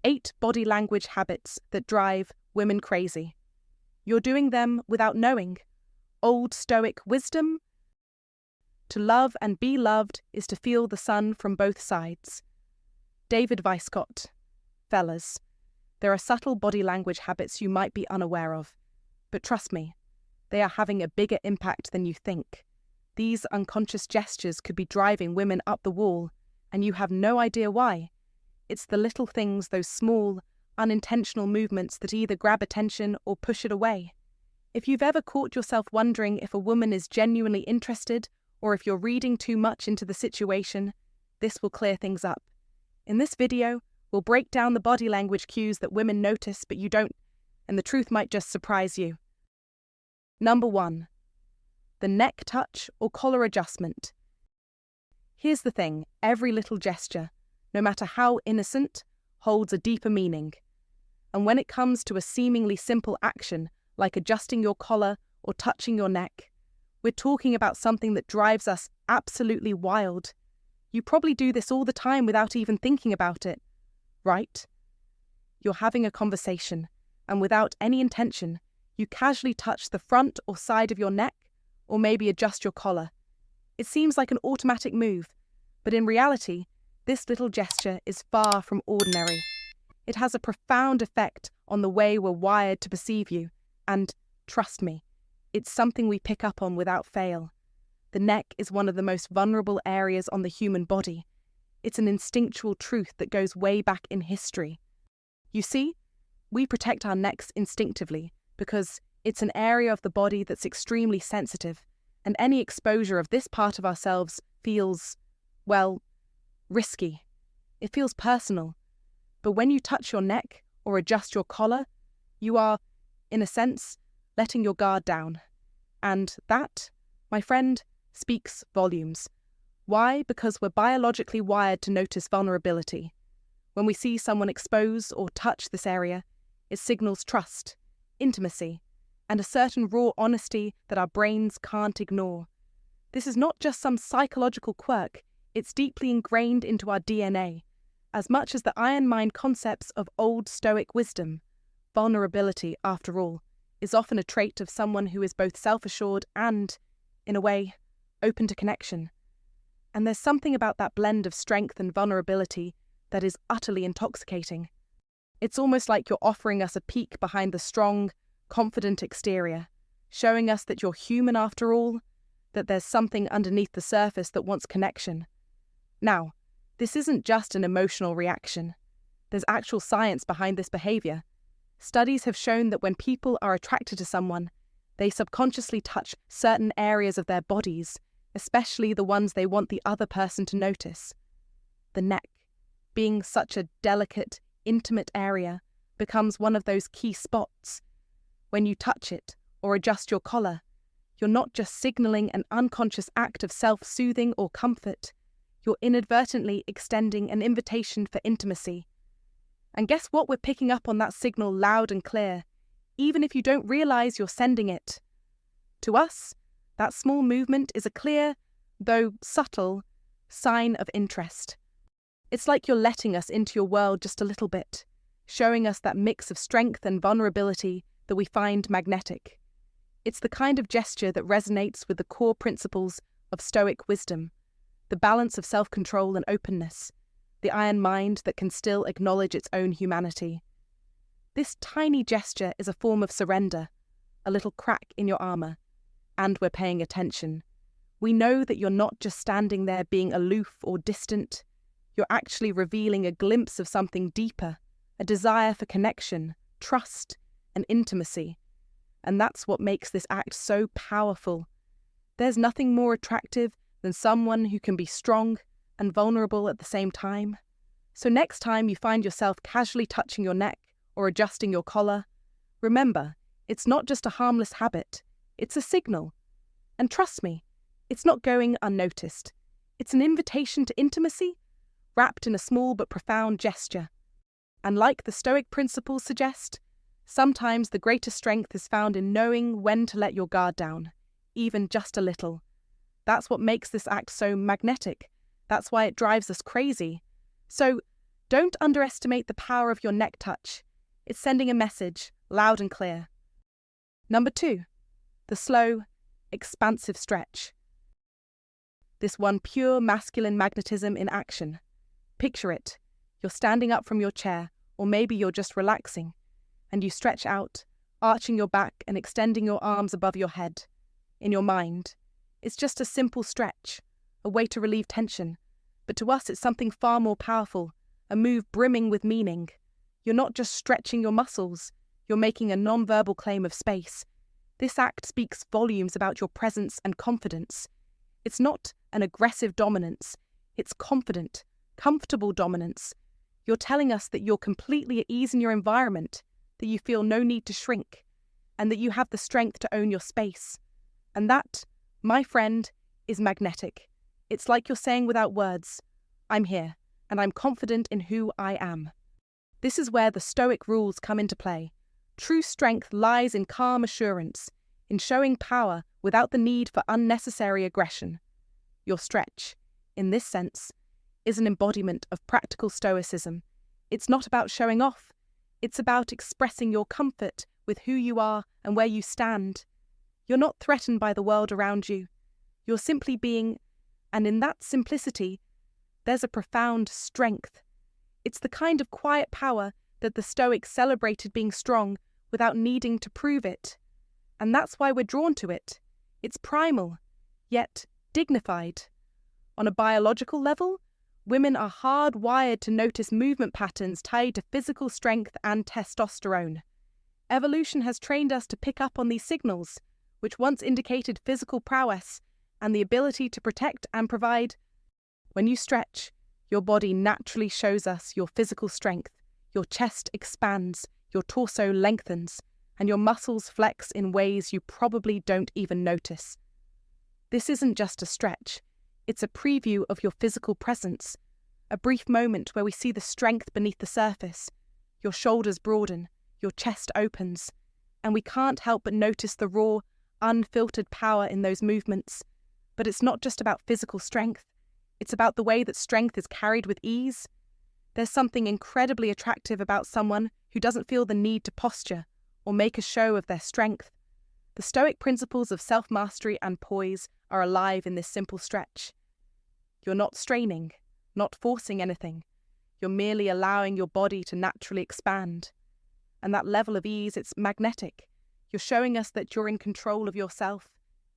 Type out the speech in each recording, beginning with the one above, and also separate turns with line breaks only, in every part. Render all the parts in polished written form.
8 body language habits that drive women crazy. You're doing them without knowing. Old Stoic wisdom. To love and be loved is to feel the sun from both sides. David Weiscott. Fellas, there are subtle body language habits you might be unaware of, but trust me, they are having a bigger impact than you think. These unconscious gestures could be driving women up the wall, and you have no idea why. It's the little things, those small, unintentional movements that either grab attention or push it away. If you've ever caught yourself wondering if a woman is genuinely interested or if you're reading too much into the situation, this will clear things up. In this video, we'll break down the body language cues that women notice but you don't, and the truth might just surprise you. Number 1. The neck touch or collar adjustment. Here's the thing, every little gesture, no matter how innocent, holds a deeper meaning. And when it comes to a seemingly simple action, like adjusting your collar or touching your neck, we're talking about something that drives us absolutely wild. You probably do this all the time without even thinking about it, right? You're having a conversation, and without any intention, you casually touch the front or side of your neck, or maybe adjust your collar. It seems like an automatic move, but in reality, this little gesture is far from ordinary. It has a profound effect on the way we're wired to perceive you, and, trust me, it's something we pick up on without fail. The neck is one of the most vulnerable areas on the human body. It's an instinctual truth that goes way back in history. You see, we protect our necks instinctively because it's an area of the body that's extremely sensitive, and any exposure of this part of ourselves feels, well, risky. It feels personal. But when you touch your neck or adjust your collar, you are, in a sense, letting your guard down. And that, my friend, speaks volumes. Why? Because we're biologically wired to notice vulnerability. When we see someone expose or touch this area, it signals trust, intimacy, and a certain raw honesty that our brains can't ignore. This is not just some psychological quirk, it's deeply ingrained into our DNA, as much as the iron mind concepts of Old Stoic wisdom. Vulnerability, after all, is often a trait of someone who is both self-assured and, in a way, open to connection. And there's something about that blend of strength and vulnerability that is utterly intoxicating. It's almost like you're offering us a peek behind the strong, confident exterior, showing us that you're human after all, that there's something underneath the surface that wants connection. Now, this isn't just an emotional reaction. There's actual science behind this behavior. Studies have shown that when people are attracted to someone, they subconsciously touch certain areas of their bodies, especially the ones they want the other person to notice. The neck, being such a delicate, intimate area, becomes one of those key spots. When you touch it or adjust your collar, you're not just signaling an unconscious act of self-soothing or comfort, you're inadvertently extending an invitation for intimacy. And guess what? We're picking up on that signal loud and clear, even if you don't realize you're sending it. To us, that small movement is a clear, though subtle, sign of interest. It's like you're letting us into your world just a little bit, showing us that mix of strength and vulnerability that we find magnetic. It's the kind of gesture that resonates with the core principles of Stoic wisdom, the balance of self-control and openness, the iron mind that can still acknowledge its own humanity. This tiny gesture is a form of surrender, a little crack in your armor, and we're paying attention. We know that you're not just standing there being aloof or distant, you're actually revealing a glimpse of something deeper, a desire for connection, trust, and intimacy. And that's what makes this act so powerful. There's nothing more attractive than someone who can be strong and vulnerable at the same time. So next time you find yourself casually touching your neck or adjusting your collar, remember, it's not just a harmless habit, it's a signal. And trust me, it's not going unnoticed. It's an invitation to intimacy, wrapped in a small but profound gesture. And like the Stoic principles suggest, sometimes the greatest strength is found in knowing when to let your guard down, even just a little. That's what makes this act so magnetic. That's why it drives us crazy. So, Don't underestimate the power of your neck touch. It's sending a message, loud and clear. Number 2, the slow, expansive stretch. This one pure masculine magnetism in action. Picture it. You're standing up from your chair, or maybe you're just relaxing, and you stretch out, arching your back and extending your arms above your head. In your mind, it's just a simple stretch, a way to relieve tension. But to us, it's something far more powerful, a move brimming with meaning. You're not just stretching your muscles, you're making a non-verbal claim of space. This act speaks volumes about your presence and confidence. It's not an aggressive dominance, it's confident, comfortable dominance. You're telling us that you're completely at ease in your environment, that you feel no need to shrink, and that you have the strength to own your space. And that, my friend, is magnetic. It's like you're saying without words, I'm here, and I'm confident in who I am. This is where the Stoic rules come into play. True strength lies in calm assurance, in showing power without the need for unnecessary aggression. Your stretch, in this sense, is an embodiment of practical Stoicism. It's not about showing off. It's about expressing your comfort with who you are and where you stand. You're not threatened by the world around you. You're simply being, and in that simplicity, there's a profound strength. It's the kind of quiet power that the Stoics celebrated being strong without needing to prove it. And that's why we're drawn to it. It's primal, yet dignified. On a biological level, women are hardwired to notice movement patterns tied to physical strength and testosterone. Evolution has trained us to pick up on these signals, which once indicated physical prowess and the ability to protect and provide. When you stretch, your body naturally shows us your physical strength. Your chest expands, your torso lengthens, and your muscles flex in ways you probably don't even notice. This isn't just a stretch. It's a preview of your physical presence, a brief moment where we see the strength beneath the surface. Your shoulders broaden, your chest opens, and we can't help but notice the raw, unfiltered power in those movements. But it's not just about physical strength. It's about the way that strength is carried with ease. There's something incredibly attractive about someone who doesn't feel the need to posture or make a show of their strength. The Stoic principles of self-mastery and poise are alive in this simple stretch. You're not straining, not forcing anything. You're merely allowing your body to naturally expand. And that level of ease, it's magnetic. You're showing us that you're in control of yourself,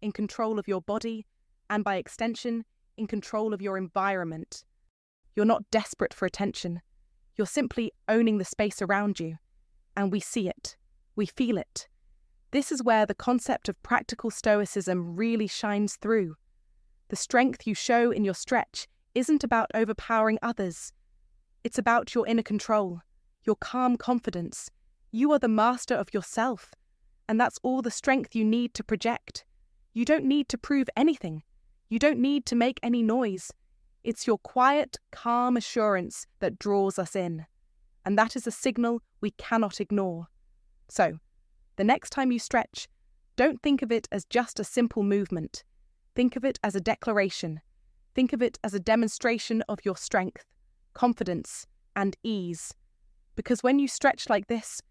in control of your body, and by extension, in control of your environment. You're not desperate for attention. You're simply owning the space around you. And we see it. We feel it. This is where the concept of practical Stoicism really shines through. The strength you show in your stretch isn't about overpowering others. It's about your inner control, your calm confidence. You are the master of yourself, and that's all the strength you need to project. You don't need to prove anything. You don't need to make any noise. It's your quiet, calm assurance that draws us in. And that is a signal we cannot ignore. So, the next time you stretch, don't think of it as just a simple movement. Think of it as a declaration. Think of it as a demonstration of your strength, confidence, and ease. Because when you stretch like this,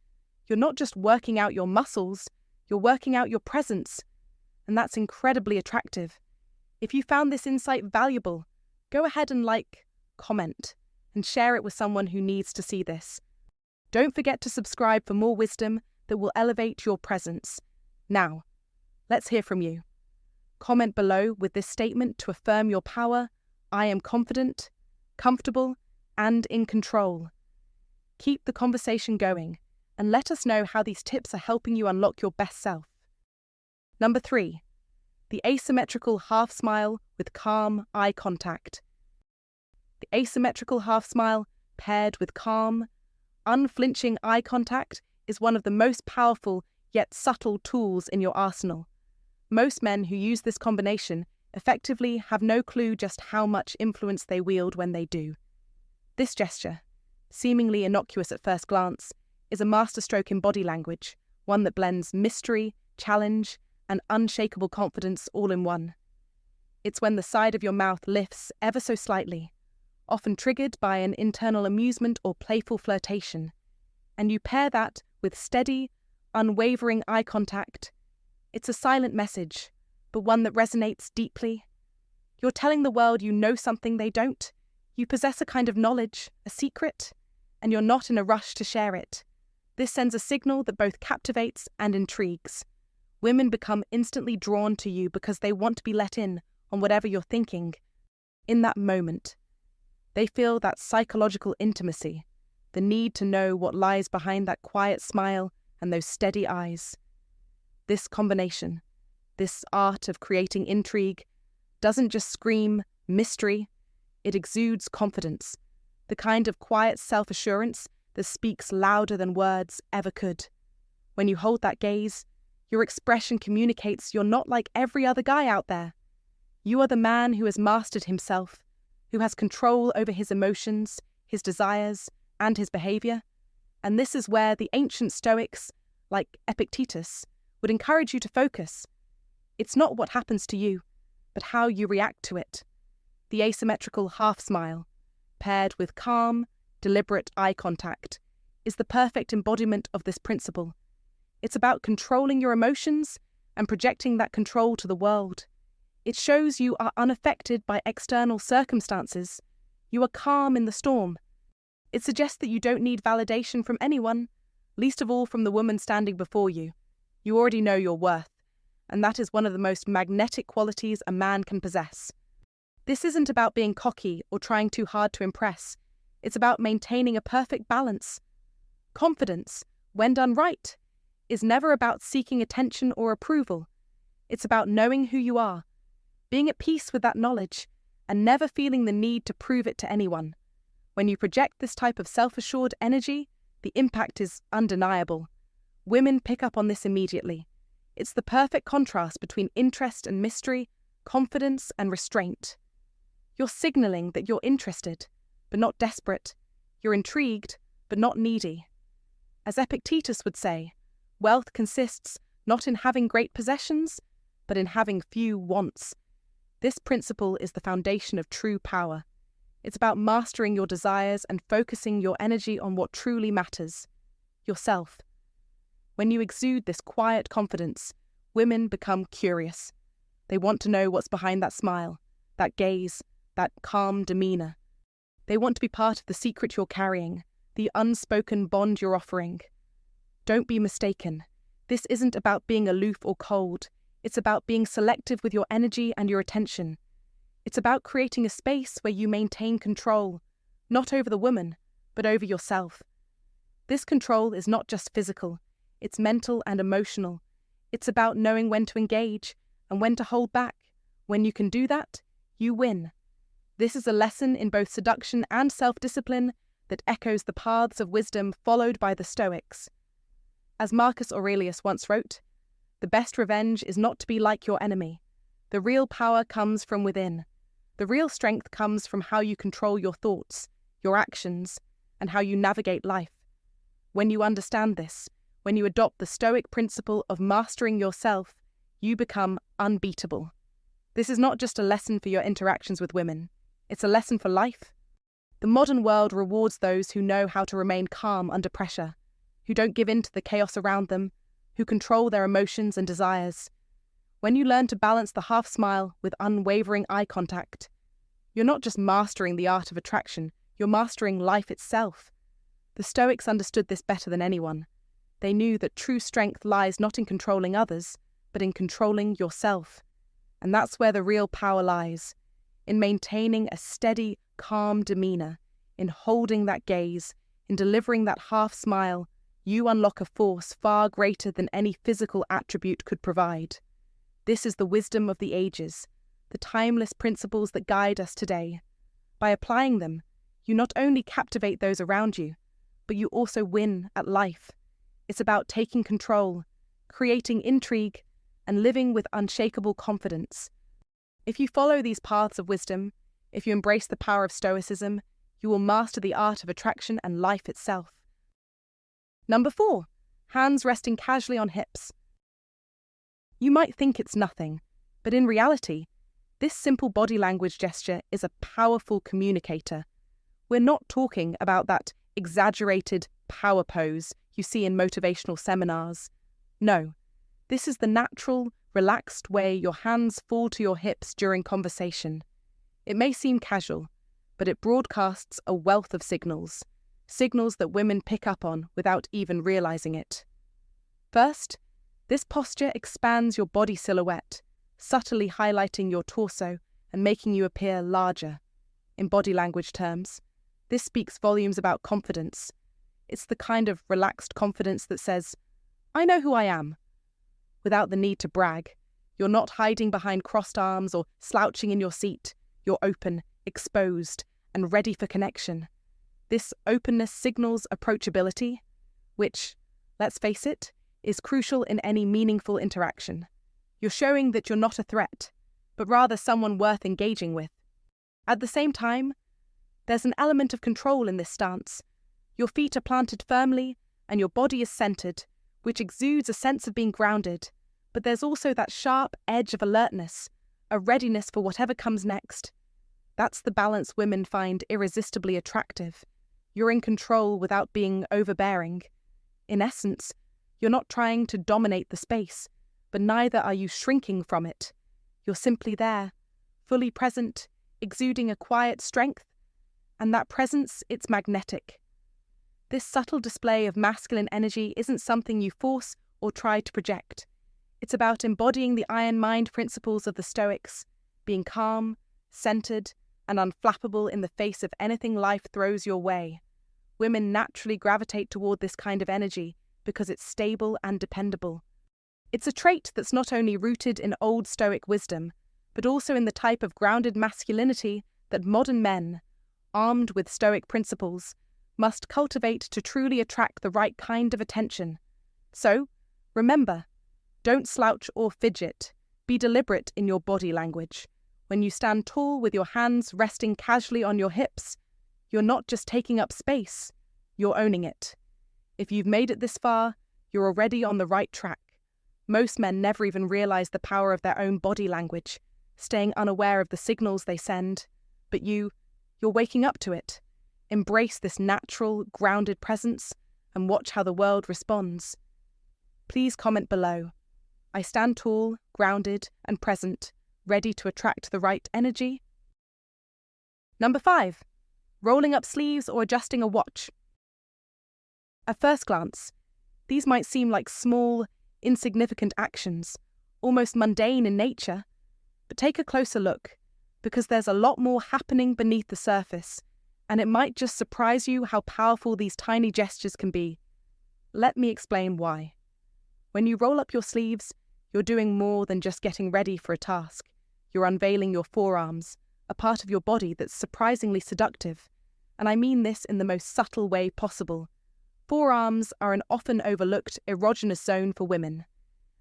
you're not just working out your muscles, you're working out your presence. And that's incredibly attractive. If you found this insight valuable, go ahead and comment, and share it with someone who needs to see this. Don't forget to subscribe for more wisdom that will elevate your presence. Now, let's hear from you. Comment below with this statement to affirm your power. I am confident, comfortable, and in control. Keep the conversation going, and let us know how these tips are helping you unlock your best self. Number 3. The asymmetrical half smile with calm eye contact. The asymmetrical half smile, paired with calm, unflinching eye contact, is one of the most powerful yet subtle tools in your arsenal. Most men who use this combination effectively have no clue just how much influence they wield when they do. This gesture, seemingly innocuous at first glance, is a masterstroke in body language, one that blends mystery, challenge, and unshakable confidence all in one. It's when the side of your mouth lifts ever so slightly, often triggered by an internal amusement or playful flirtation, and you pair that with steady, unwavering eye contact. It's a silent message, but one that resonates deeply. You're telling the world you know something they don't. You possess a kind of knowledge, a secret, and you're not in a rush to share it. This sends a signal that both captivates and intrigues. Women become instantly drawn to you because they want to be let in on whatever you're thinking. In that moment, they feel that psychological intimacy, the need to know what lies behind that quiet smile and those steady eyes. This combination, this art of creating intrigue, doesn't just scream mystery, it exudes confidence, the kind of quiet self-assurance that speaks louder than words ever could. When you hold that gaze, your expression communicates you're not like every other guy out there. You are the man who has mastered himself, who has control over his emotions, his desires, and his behavior. And this is where the ancient Stoics, like Epictetus, would encourage you to focus. It's not what happens to you, but how you react to it. The asymmetrical half-smile, paired with calm, deliberate eye contact, is the perfect embodiment of this principle. It's about controlling your emotions and projecting that control to the world. It shows you are unaffected by external circumstances. You are calm in the storm. It suggests that you don't need validation from anyone, least of all from the woman standing before you. You already know your worth, and that is one of the most magnetic qualities a man can possess. This isn't about being cocky or trying too hard to impress. It's about maintaining a perfect balance. Confidence, when done right, is never about seeking attention or approval. It's about knowing who you are, being at peace with that knowledge, and never feeling the need to prove it to anyone. When you project this type of self-assured energy, the impact is undeniable. Women pick up on this immediately. It's the perfect contrast between interest and mystery, confidence and restraint. You're signaling that you're interested, but not desperate. You're intrigued, but not needy. As Epictetus would say, wealth consists not in having great possessions, but in having few wants. This principle is the foundation of true power. It's about mastering your desires and focusing your energy on what truly matters, yourself. When you exude this quiet confidence, women become curious. They want to know what's behind that smile, that gaze, that calm demeanor. They want to be part of the secret you're carrying, the unspoken bond you're offering. Don't be mistaken. This isn't about being aloof or cold. It's about being selective with your energy and your attention. It's about creating a space where you maintain control, not over the woman, but over yourself. This control is not just physical, it's mental and emotional. It's about knowing when to engage and when to hold back. When you can do that, you win. This is a lesson in both seduction and self-discipline that echoes the paths of wisdom followed by the Stoics. As Marcus Aurelius once wrote, "The best revenge is not to be like your enemy. The real power comes from within. The real strength comes from how you control your thoughts, your actions, and how you navigate life. When you understand this, when you adopt the Stoic principle of mastering yourself, you become unbeatable." This is not just a lesson for your interactions with women. It's a lesson for life. The modern world rewards those who know how to remain calm under pressure, who don't give in to the chaos around them, who control their emotions and desires. When you learn to balance the half-smile with unwavering eye contact, you're not just mastering the art of attraction, you're mastering life itself. The Stoics understood this better than anyone. They knew that true strength lies not in controlling others, but in controlling yourself. And that's where the real power lies, in maintaining a steady, calm demeanor, in holding that gaze, in delivering that half-smile. You unlock a force far greater than any physical attribute could provide. This is the wisdom of the ages, the timeless principles that guide us today. By applying them, you not only captivate those around you, but you also win at life. It's about taking control, creating intrigue, and living with unshakable confidence. If you follow these paths of wisdom, if you embrace the power of Stoicism, you will master the art of attraction and life itself. Number 4, hands resting casually on hips. You might think it's nothing, but in reality, this simple body language gesture is a powerful communicator. We're not talking about that exaggerated power pose you see in motivational seminars. No, this is the natural, relaxed way your hands fall to your hips during conversation. It may seem casual, but it broadcasts a wealth of signals that women pick up on without even realizing it. First, this posture expands your body silhouette, subtly highlighting your torso and making you appear larger. In body language terms, this speaks volumes about confidence. It's the kind of relaxed confidence that says, "I know who I am," without the need to brag. You're not hiding behind crossed arms or slouching in your seat. You're open, exposed, and ready for connection. This openness signals approachability, which, let's face it, is crucial in any meaningful interaction. You're showing that you're not a threat, but rather someone worth engaging with. At the same time, there's an element of control in this stance. Your feet are planted firmly and your body is centered, which exudes a sense of being grounded, but there's also that sharp edge of alertness, a readiness for whatever comes next. That's the balance women find irresistibly attractive. You're in control without being overbearing. In essence, you're not trying to dominate the space, but neither are you shrinking from it. You're simply there, fully present, exuding a quiet strength, and that presence, it's magnetic. This subtle display of masculine energy isn't something you force or try to project. It's about embodying the iron mind principles of the Stoics, being calm, centered, and unflappable in the face of anything life throws your way. Women naturally gravitate toward this kind of energy because it's stable and dependable. It's a trait that's not only rooted in Old Stoic wisdom, but also in the type of grounded masculinity that modern men, armed with Stoic principles, must cultivate to truly attract the right kind of attention. So, remember, don't slouch or fidget. Be deliberate in your body language. When you stand tall with your hands resting casually on your hips, you're not just taking up space, you're owning it. If you've made it this far, you're already on the right track. Most men never even realize the power of their own body language, staying unaware of the signals they send. But you're waking up to it. Embrace this natural, grounded presence and watch how the world responds. Please comment below. I stand tall, grounded, and present, ready to attract the right energy. Number 5. Rolling up sleeves or adjusting a watch. At first glance, these might seem like small, insignificant actions, almost mundane in nature, but take a closer look, because there's a lot more happening beneath the surface, and it might just surprise you how powerful these tiny gestures can be. Let me explain why. When you roll up your sleeves, you're doing more than just getting ready for a task. You're unveiling your forearms, a part of your body that's surprisingly seductive, and I mean this in the most subtle way possible. Forearms are an often overlooked erogenous zone for women,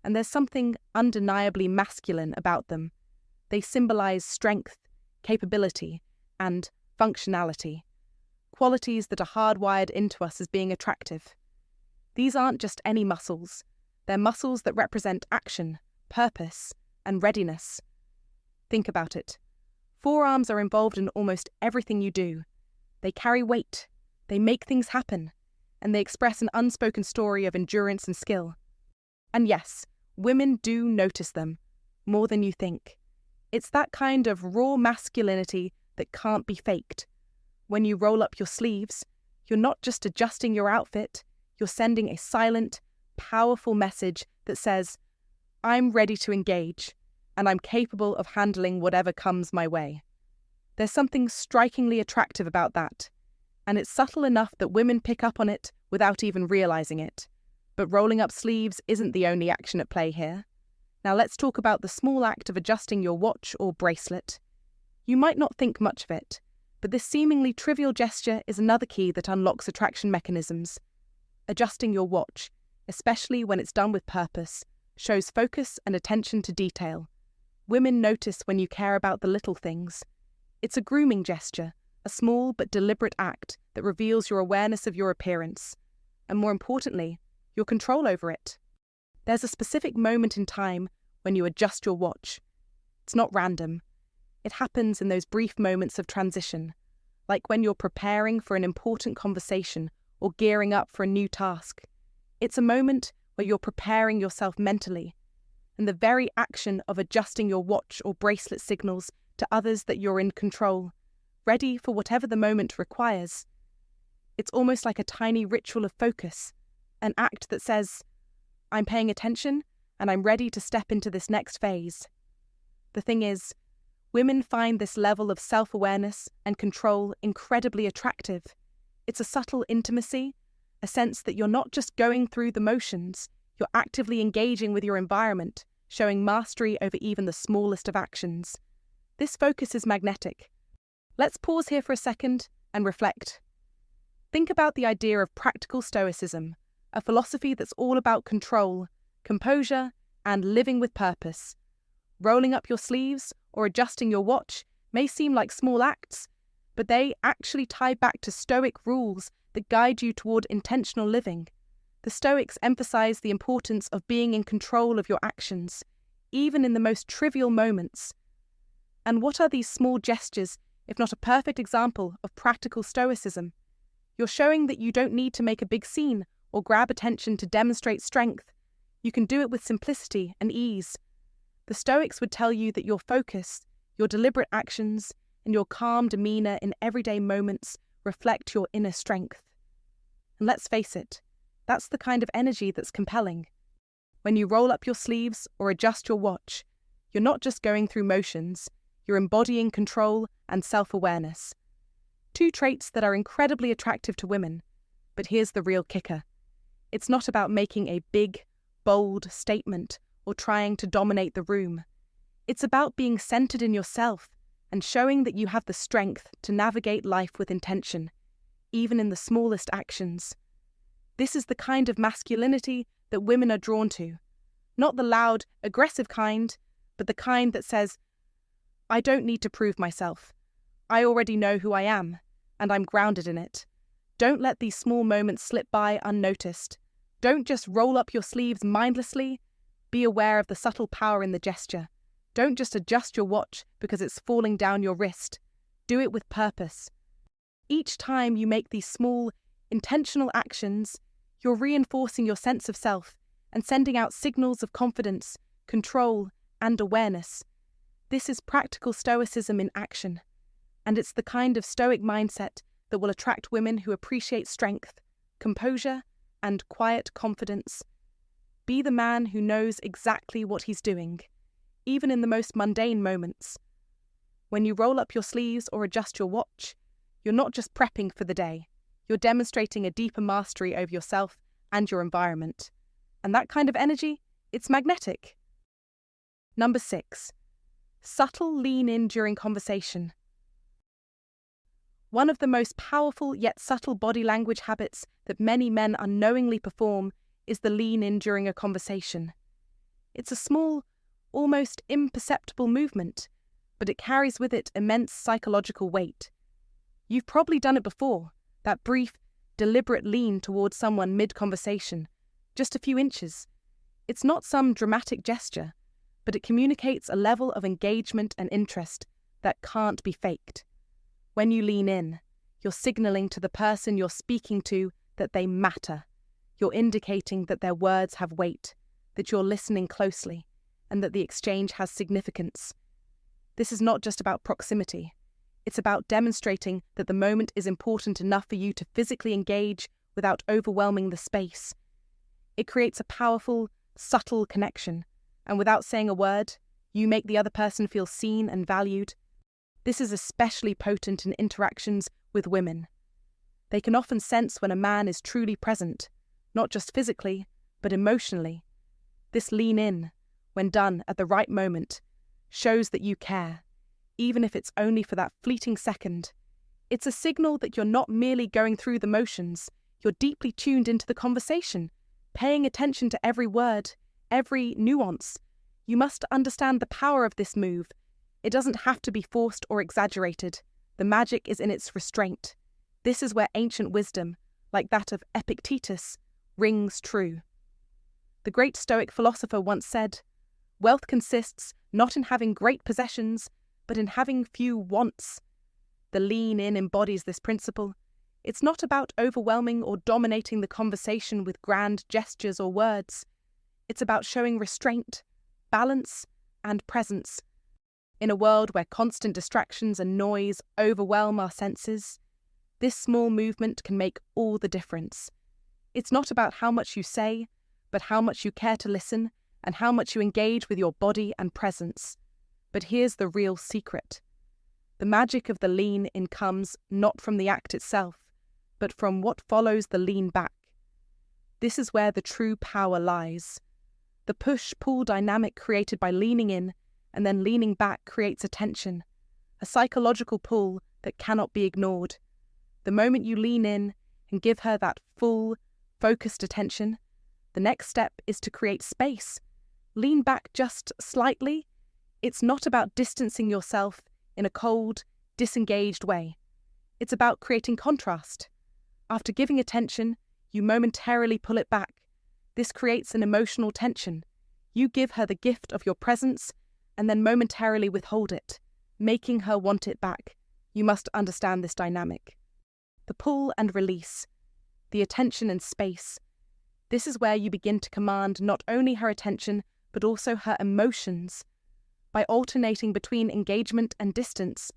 and there's something undeniably masculine about them. They symbolize strength, capability, and functionality, qualities that are hardwired into us as being attractive. These aren't just any muscles, they're muscles that represent action, purpose, and readiness. Think about it. Forearms are involved in almost everything you do. They carry weight, they make things happen, and they express an unspoken story of endurance and skill. And yes, women do notice them, more than you think. It's that kind of raw masculinity that can't be faked. When you roll up your sleeves, you're not just adjusting your outfit, you're sending a silent, powerful message that says, I'm ready to engage, and I'm capable of handling whatever comes my way. There's something strikingly attractive about that, and it's subtle enough that women pick up on it without even realizing it. But rolling up sleeves isn't the only action at play here. Now let's talk about the small act of adjusting your watch or bracelet. You might not think much of it, but this seemingly trivial gesture is another key that unlocks attraction mechanisms. Adjusting your watch, especially when it's done with purpose, shows focus and attention to detail. Women notice when you care about the little things. It's a grooming gesture, a small but deliberate act that reveals your awareness of your appearance, and more importantly, your control over it. There's a specific moment in time when you adjust your watch. It's not random. It happens in those brief moments of transition, like when you're preparing for an important conversation or gearing up for a new task. It's a moment where you're preparing yourself mentally, and the very action of adjusting your watch or bracelet signals to others that you're in control, ready for whatever the moment requires. It's almost like a tiny ritual of focus, an act that says, I'm paying attention and I'm ready to step into this next phase. The thing is, women find this level of self-awareness and control incredibly attractive. It's a subtle intimacy, a sense that you're not just going through the motions, you're actively engaging with your environment, showing mastery over even the smallest of actions. This focus is magnetic. Let's pause here for a second and reflect. Think about the idea of practical stoicism, a philosophy that's all about control, composure, and living with purpose. Rolling up your sleeves or adjusting your watch may seem like small acts, but they actually tie back to Stoic rules that guide you toward intentional living. The Stoics emphasize the importance of being in control of your actions, even in the most trivial moments. And what are these small gestures, if not a perfect example of practical stoicism? You're showing that you don't need to make a big scene or grab attention to demonstrate strength. You can do it with simplicity and ease. The Stoics would tell you that your focus, your deliberate actions, and your calm demeanor in everyday moments reflect your inner strength. And let's face it, that's the kind of energy that's compelling. When you roll up your sleeves or adjust your watch, you're not just going through motions, you're embodying control and self-awareness. Two traits that are incredibly attractive to women. But here's the real kicker. It's not about making a big, bold statement or trying to dominate the room. It's about being centered in yourself and showing that you have the strength to navigate life with intention, even in the smallest actions. This is the kind of masculinity that women are drawn to. Not the loud, aggressive kind, but the kind that says, I don't need to prove myself. I already know who I am, and I'm grounded in it. Don't let these small moments slip by unnoticed. Don't just roll up your sleeves mindlessly. Be aware of the subtle power in the gesture. Don't just adjust your watch because it's falling down your wrist. Do it with purpose. Each time you make these small, intentional actions, you're reinforcing your sense of self and sending out signals of confidence, control, and awareness. This is practical stoicism in action, and it's the kind of stoic mindset that will attract women who appreciate strength, composure, and quiet confidence. Be the man who knows exactly what he's doing, even in the most mundane moments. When you roll up your sleeves or adjust your watch, you're not just prepping for the day, you're demonstrating a deeper mastery over yourself and your environment. And that kind of energy, it's magnetic. Number 6. Subtle lean in during conversation. One of the most powerful yet subtle body language habits that many men unknowingly perform is the lean in during a conversation. It's a small, almost imperceptible movement, but it carries with it immense psychological weight. You've probably done it before, that brief, deliberate lean towards someone mid-conversation, just a few inches. It's not some dramatic gesture, but it communicates a level of engagement and interest that can't be faked. When you lean in, you're signaling to the person you're speaking to that they matter. You're indicating that their words have weight, that you're listening closely, and that the exchange has significance. This is not just about proximity. It's about demonstrating that the moment is important enough for you to physically engage without overwhelming the space. It creates a powerful, subtle connection, and without saying a word, you make the other person feel seen and valued. This is especially potent in interactions with women. They can often sense when a man is truly present, not just physically, but emotionally. This lean in, when done at the right moment, shows that you care, even if it's only for that fleeting second. It's a signal that you're not merely going through the motions, you're deeply tuned into the conversation, paying attention to every word, every nuance. You must understand the power of this move. It doesn't have to be forced or exaggerated. The magic is in its restraint. This is where ancient wisdom, like that of Epictetus, rings true. The great Stoic philosopher once said, "Wealth consists not in having great possessions, but in having few wants." the lean in embodies this principle. It's not about overwhelming or dominating the conversation with grand gestures or words. It's about showing restraint, balance, and presence. In a world where constant distractions and noise overwhelm our senses, this small movement can make all the difference. It's not about how much you say, but how much you care to listen and how much you engage with your body and presence. But here's the real secret. The magic of the lean in comes not from the act itself, but from what follows the lean back. This is where the true power lies. The push-pull dynamic created by leaning in and then leaning back creates a tension, a psychological pull that cannot be ignored. The moment you lean in and give her that full, focused attention, the next step is to create space. Lean back just slightly. It's not about distancing yourself in a cold, disengaged way. It's about creating contrast. After giving attention, you momentarily pull it back. This creates an emotional tension. You give her the gift of your presence and then momentarily withhold it, making her want it back. You must understand this dynamic. The pull and release, the attention and space. This is where you begin to command not only her attention, but also her emotions. By alternating between engagement and distance,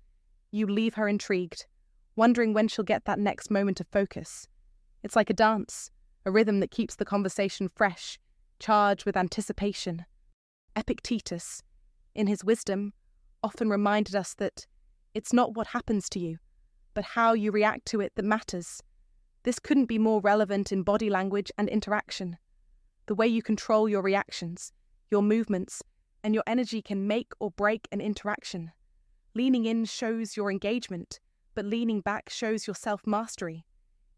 you leave her intrigued, wondering when she'll get that next moment of focus. It's like a dance, a rhythm that keeps the conversation fresh, charged with anticipation. Epictetus, in his wisdom, often reminded us that it's not what happens to you, but how you react to it that matters. This couldn't be more relevant in body language and interaction. The way you control your reactions, your movements, and your energy can make or break an interaction. Leaning in shows your engagement, but leaning back shows your self-mastery.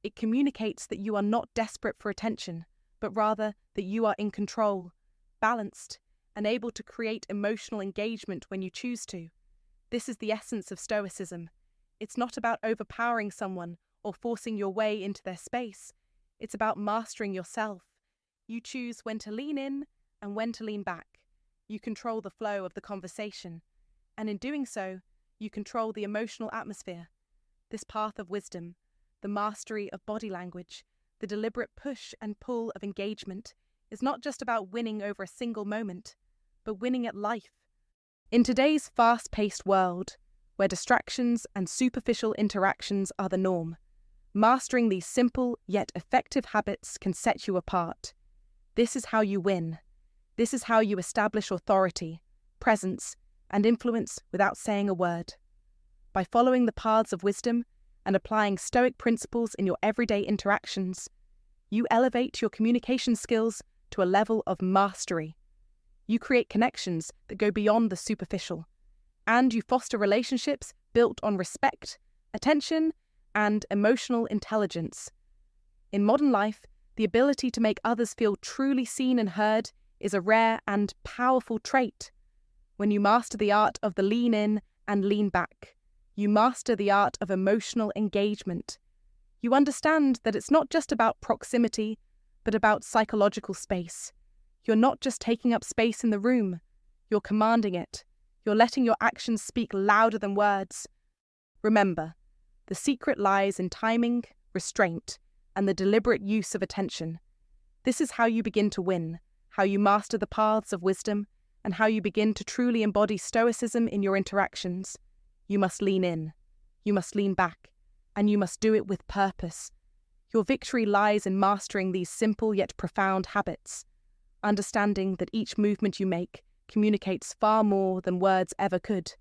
It communicates that you are not desperate for attention, but rather that you are in control, balanced, and able to create emotional engagement when you choose to. This is the essence of Stoicism. It's not about overpowering someone or forcing your way into their space. It's about mastering yourself. You choose when to lean in and when to lean back. You control the flow of the conversation, and in doing so, you control the emotional atmosphere. This path of wisdom, the mastery of body language, the deliberate push and pull of engagement, is not just about winning over a single moment, but winning at life. In today's fast-paced world, where distractions and superficial interactions are the norm, mastering these simple yet effective habits can set you apart. This is how you win. This is how you establish authority, presence, and influence without saying a word. By following the paths of wisdom and applying Stoic principles in your everyday interactions, you elevate your communication skills to a level of mastery. You create connections that go beyond the superficial, and you foster relationships built on respect, attention, and emotional intelligence. In modern life, the ability to make others feel truly seen and heard is a rare and powerful trait. When you master the art of the lean in and lean back, you master the art of emotional engagement. You understand that it's not just about proximity, but about psychological space. You're not just taking up space in the room, you're commanding it. You're letting your actions speak louder than words. Remember, the secret lies in timing, restraint, and the deliberate use of attention. This is how you begin to win, how you master the paths of wisdom, and how you begin to truly embody Stoicism in your interactions. You must lean in, you must lean back, and you must do it with purpose. Your victory lies in mastering these simple yet profound habits, understanding that each movement you make communicates far more than words ever could.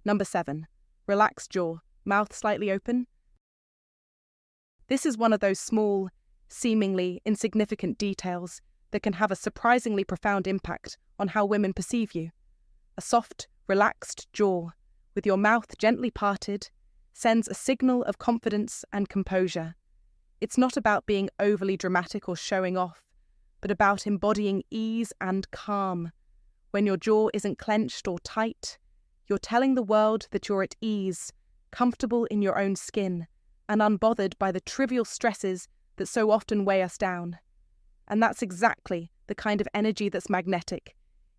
Number 7. Relaxed jaw, mouth slightly open. This is one of those small, seemingly insignificant details that can have a surprisingly profound impact on how women perceive you. A soft, relaxed jaw, with your mouth gently parted, sends a signal of confidence and composure. It's not about being overly dramatic or showing off, but about embodying ease and calm. When your jaw isn't clenched or tight, you're telling the world that you're at ease, comfortable in your own skin, and unbothered by the trivial stresses that so often weigh us down. And that's exactly the kind of energy that's magnetic.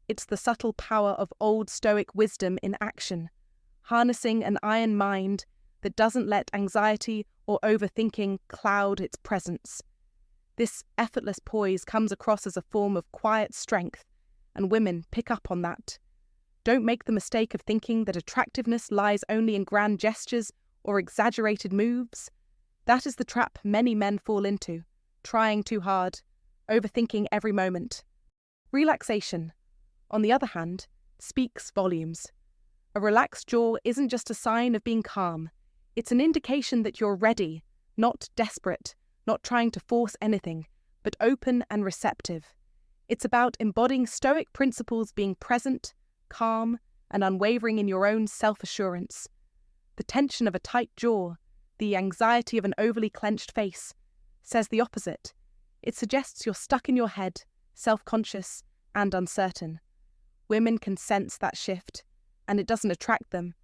It's the subtle power of Old Stoic wisdom in action. harnessing an iron mind that doesn't let anxiety or overthinking cloud its presence. This effortless poise comes across as a form of quiet strength, and women pick up on that. Don't make the mistake of thinking that attractiveness lies only in grand gestures or exaggerated moves. That is the trap many men fall into, trying too hard, overthinking every moment. Relaxation, on the other hand, speaks volumes. A relaxed jaw isn't just a sign of being calm. It's an indication that you're ready, not desperate, not trying to force anything, but open and receptive. It's about embodying Stoic principles, being present, calm, and unwavering in your own self-assurance. The tension of a tight jaw, the anxiety of an overly clenched face, says the opposite. It suggests you're stuck in your head, self-conscious, and uncertain. Women can sense that shift, and it doesn't attract them.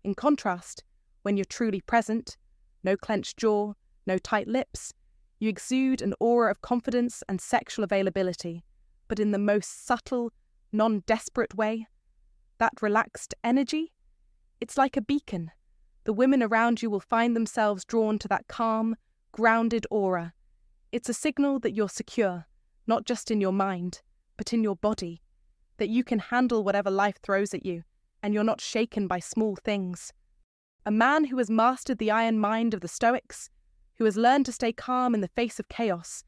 In contrast, when you're truly present, no clenched jaw, no tight lips, you exude an aura of confidence and sexual availability, but in the most subtle, non-desperate way. That relaxed energy, it's like a beacon. The women around you will find themselves drawn to that calm, grounded aura. It's a signal that you're secure, not just in your mind, but in your body, that you can handle whatever life throws at you, and you're not shaken by small things. A man who has mastered the iron mind of the Stoics, who has learned to stay calm in the face of chaos,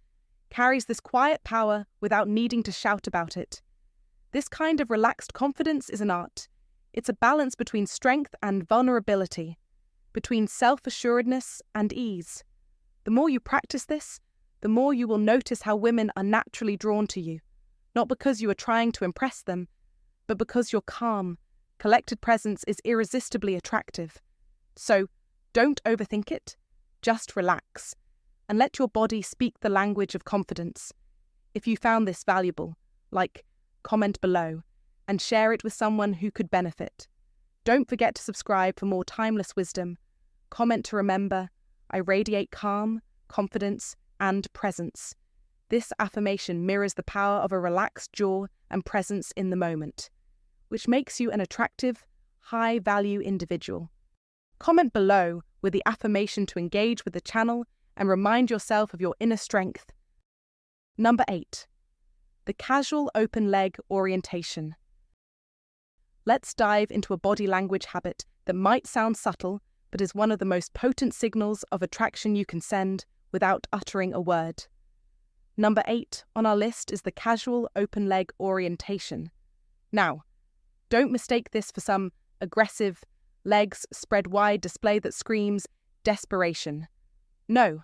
carries this quiet power without needing to shout about it. This kind of relaxed confidence is an art. It's a balance between strength and vulnerability, between self-assuredness and ease. The more you practice this, the more you will notice how women are naturally drawn to you, not because you are trying to impress them, but because your calm, collected presence is irresistibly attractive. So, don't overthink it, just relax, and let your body speak the language of confidence. If you found this valuable, comment below, and share it with someone who could benefit. Don't forget to subscribe for more timeless wisdom. Comment to remember, I radiate calm, confidence, and presence. This affirmation mirrors the power of a relaxed jaw and presence in the moment, which makes you an attractive, high-value individual. Comment below with the affirmation to engage with the channel and remind yourself of your inner strength. Number 8. The casual open leg orientation. Let's dive into a body language habit that might sound subtle, but is one of the most potent signals of attraction you can send without uttering a word. Number 8 on our list is the casual open leg orientation. Now, don't mistake this for some aggressive, legs spread wide display that screams desperation. No,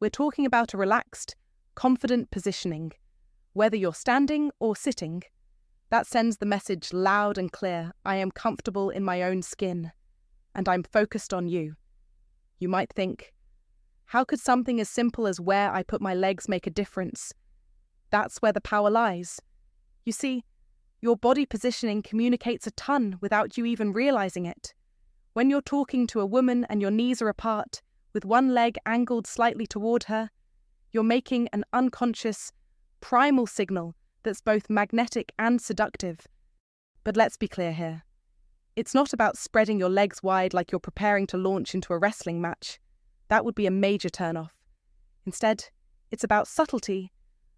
we're talking about a relaxed, confident positioning. Whether you're standing or sitting, that sends the message loud and clear: I am comfortable in my own skin, and I'm focused on you. You might think, how could something as simple as where I put my legs make a difference? That's where the power lies. You see, your body positioning communicates a ton without you even realizing it. When you're talking to a woman and your knees are apart, with one leg angled slightly toward her, you're making an unconscious, primal signal that's both magnetic and seductive. But let's be clear here. It's not about spreading your legs wide like you're preparing to launch into a wrestling match. That would be a major turn-off. Instead, it's about subtlety,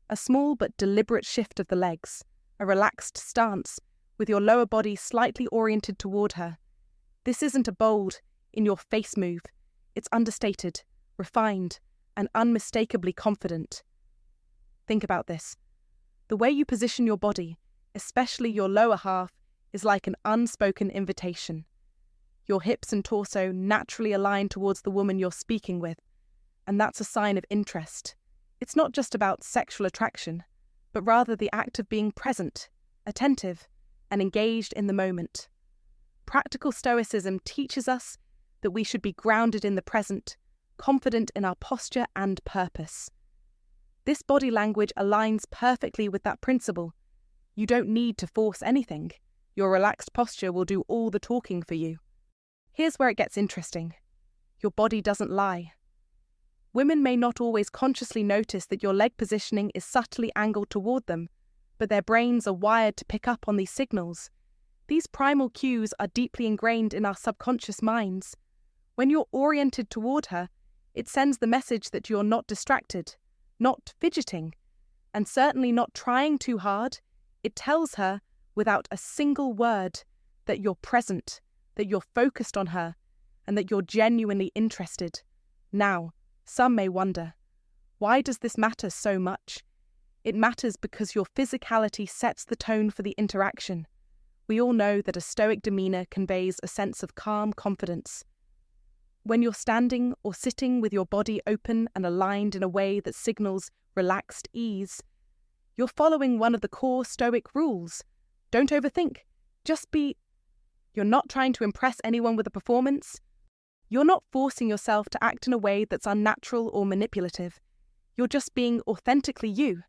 a small but deliberate shift of the legs, a relaxed stance, with your lower body slightly oriented toward her. This isn't a bold, in-your-face move. It's understated, refined, and unmistakably confident. Think about this. The way you position your body, especially your lower half, is like an unspoken invitation. Your hips and torso naturally align towards the woman you're speaking with, and that's a sign of interest. It's not just about sexual attraction, but rather the act of being present, attentive, and engaged in the moment. Practical Stoicism teaches us that we should be grounded in the present, confident in our posture and purpose. This body language aligns perfectly with that principle. You don't need to force anything. Your relaxed posture will do all the talking for you. Here's where it gets interesting. Your body doesn't lie. Women may not always consciously notice that your leg positioning is subtly angled toward them, but their brains are wired to pick up on these signals. These primal cues are deeply ingrained in our subconscious minds. When you're oriented toward her, it sends the message that you're not distracted, not fidgeting, and certainly not trying too hard. It tells her, without a single word, that you're present, that you're focused on her, and that you're genuinely interested. Now, some may wonder, why does this matter so much? It matters because your physicality sets the tone for the interaction. We all know that a stoic demeanor conveys a sense of calm confidence. When you're standing or sitting with your body open and aligned in a way that signals relaxed ease, you're following one of the core Stoic rules. Don't overthink. Just be. You're not trying to impress anyone with a performance. You're not forcing yourself to act in a way that's unnatural or manipulative. You're just being authentically you.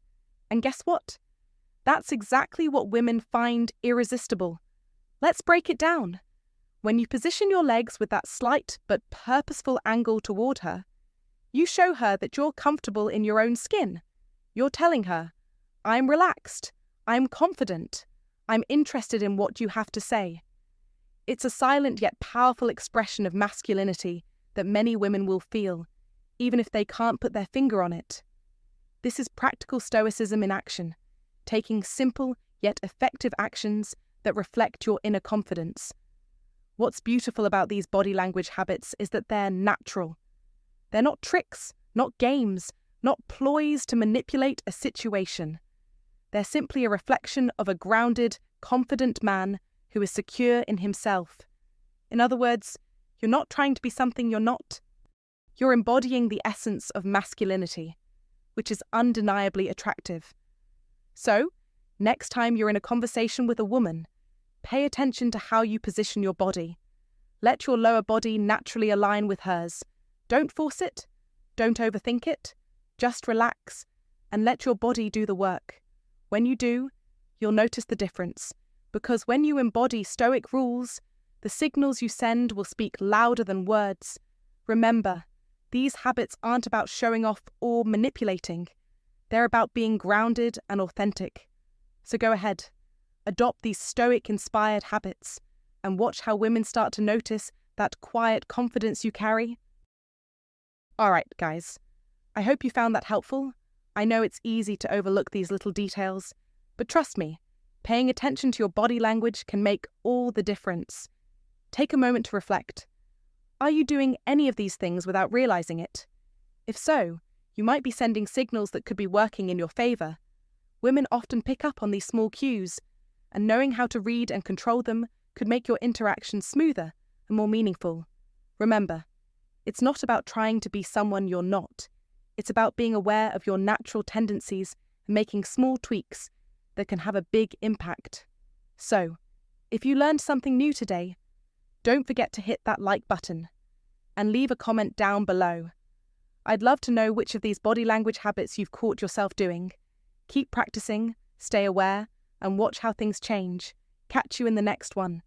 And guess what? That's exactly what women find irresistible. Let's break it down. When you position your legs with that slight but purposeful angle toward her, you show her that you're comfortable in your own skin. You're telling her, I'm relaxed, I'm confident, I'm interested in what you have to say. It's a silent yet powerful expression of masculinity that many women will feel, even if they can't put their finger on it. This is practical stoicism in action, taking simple yet effective actions that reflect your inner confidence. What's beautiful about these body language habits is that they're natural. They're not tricks, not games, not ploys to manipulate a situation. They're simply a reflection of a grounded, confident man who is secure in himself. In other words, you're not trying to be something you're not. You're embodying the essence of masculinity, which is undeniably attractive. So, next time you're in a conversation with a woman, pay attention to how you position your body. Let your lower body naturally align with hers. Don't force it. Don't overthink it. Just relax and let your body do the work. When you do, you'll notice the difference, because when you embody Stoic rules, the signals you send will speak louder than words. Remember, these habits aren't about showing off or manipulating. They're about being grounded and authentic. So go ahead, adopt these Stoic-inspired habits, and watch how women start to notice that quiet confidence you carry. All right, guys, I hope you found that helpful. I know it's easy to overlook these little details, but trust me, paying attention to your body language can make all the difference. Take a moment to reflect. Are you doing any of these things without realizing it? If so, you might be sending signals that could be working in your favor. Women often pick up on these small cues, and knowing how to read and control them could make your interactions smoother and more meaningful. Remember, it's not about trying to be someone you're not. It's about being aware of your natural tendencies and making small tweaks that can have a big impact. So, if you learned something new today, don't forget to hit that like button and leave a comment down below. I'd love to know which of these body language habits you've caught yourself doing. Keep practicing, stay aware, and watch how things change. Catch you in the next one.